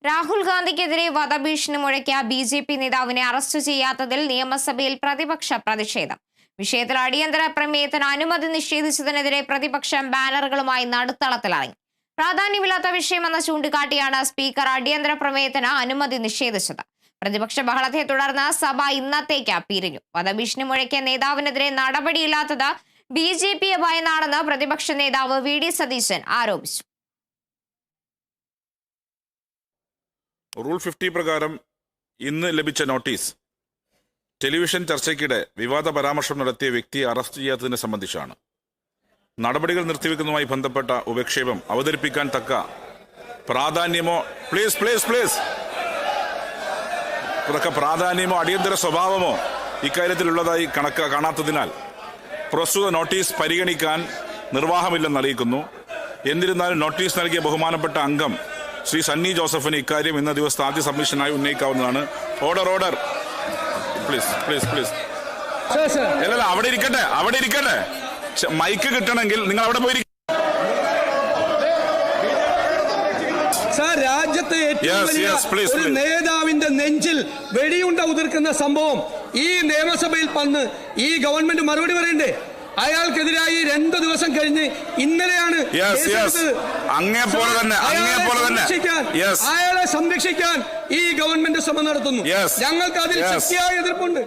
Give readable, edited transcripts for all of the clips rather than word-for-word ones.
രാഹുൽ ഗാന്ധിക്കെതിരെ വധഭീഷണി മുഴക്കിയ ബി.ജെ.പി. നേതാവിനെ അറസ്റ്റ് ചെയ്യാത്തതിൽ നിയമസഭയിൽ പ്രതിപക്ഷ പ്രതിഷേധം. വിഷയത്തിൽ അടിയന്തര പ്രമേയത്തിന് അനുമതി നിഷേധിച്ചതിനെതിരെ പ്രതിപക്ഷം ബാനറുകളുമായി നടുത്തളത്തിലിറങ്ങി. പ്രാധാന്യമില്ലാത്ത വിഷയമെന്ന് ചൂണ്ടിക്കാട്ടിയാണ് സ്പീക്കർ അടിയന്തര പ്രമേയത്തിന് അനുമതി നിഷേധിച്ചത്. പ്രതിപക്ഷ ബഹളത്തെ തുടർന്ന് സഭ ഇന്നത്തേക്ക് പിരിഞ്ഞു. വധഭീഷണി മുഴക്കിയ നേതാവിനെതിരെ നടപടിയില്ലാത്തത് ബി.ജെ.പിയെ ഭയന്നാണെന്ന് പ്രതിപക്ഷ നേതാവ് വി.ഡി. സതീശൻ ആരോപിച്ചു. റൂൾ 50 പ്രകാരം ഇന്ന് ലഭിച്ച നോട്ടീസ് ടെലിവിഷൻ ചർച്ചയ്ക്കിടെ വിവാദ പരാമർശം നടത്തിയ വ്യക്തിയെ അറസ്റ്റ് ചെയ്യാത്തതിനെ സംബന്ധിച്ചാണ്. നടപടികൾ നിർത്തിവെക്കുന്നതുമായി ബന്ധപ്പെട്ട ഉപക്ഷേപം അവതരിപ്പിക്കാൻ തക്ക പ്രാധാന്യമോ പ്രാധാന്യമോ അടിയന്തര സ്വഭാവമോ ഇക്കാര്യത്തിലുള്ളതായി കാണാത്തതിനാൽ പ്രസ്തുത നോട്ടീസ് പരിഗണിക്കാൻ നിർവാഹമില്ലെന്ന് അറിയിക്കുന്നു. എന്നിരുന്നാലും നോട്ടീസ് നൽകിയ ബഹുമാനപ്പെട്ട അംഗം ശ്രീ സണ്ണി ജോസഫിന് ഇക്കാര്യം ഇന്ന ദിവസത്തെ ആദ്യ സബ്മിഷനായി ഉന്നയിക്കാവുന്നതാണ്. Order please. അല്ലല്ല, അവിടെ ഇരിക്കട്ടെ. മൈക്ക് കിട്ടണമെങ്കിൽ നിങ്ങൾ അവിടെ പോയി. രാജ്യത്തെ ഒരു നേതാവിന്റെ നെഞ്ചിൽ വെടിയുണ്ട ഉതിർക്കുന്ന സംഭവം ഈ നിയമസഭയിൽ വന്ന് ഈ ഗവൺമെന്റ് മറുപടി പറയണ്ടേ? അയാൾക്കെതിരായി 2 ദിവസം കഴിഞ്ഞ് ഇന്നലെയാണ് അയാളെ സംരക്ഷിക്കാൻ ഈ ഗവൺമെന്റ് ശ്രമം നടത്തുന്നു. ഞങ്ങൾക്ക് അതിൽ ശക്തിയായ എതിർപ്പുണ്ട്.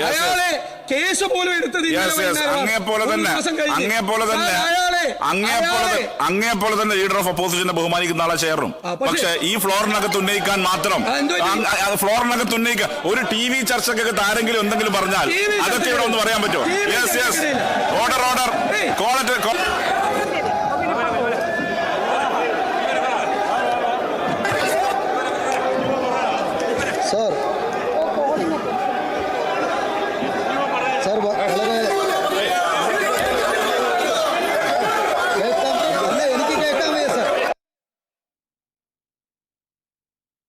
അയാളെ കേസ് പോലും എടുത്തത് അങ്ങേപോലെ തന്നെ ലീഡർ ഓഫ് ഒപ്പോസിഷനെ ബഹുമാനിക്കുന്ന ആളെ ചേർന്നും. പക്ഷേ ഈ ഫ്ലോറിനകത്ത് ഉന്നയിക്കാൻ മാത്രം ഒരു TV ചർച്ചയ്ക്കകത്ത് ആരെങ്കിലും എന്തെങ്കിലും പറഞ്ഞാൽ അതൊക്കെ ഇവിടെ ഒന്ന് പറയാൻ പറ്റുമോ? ഓർഡർ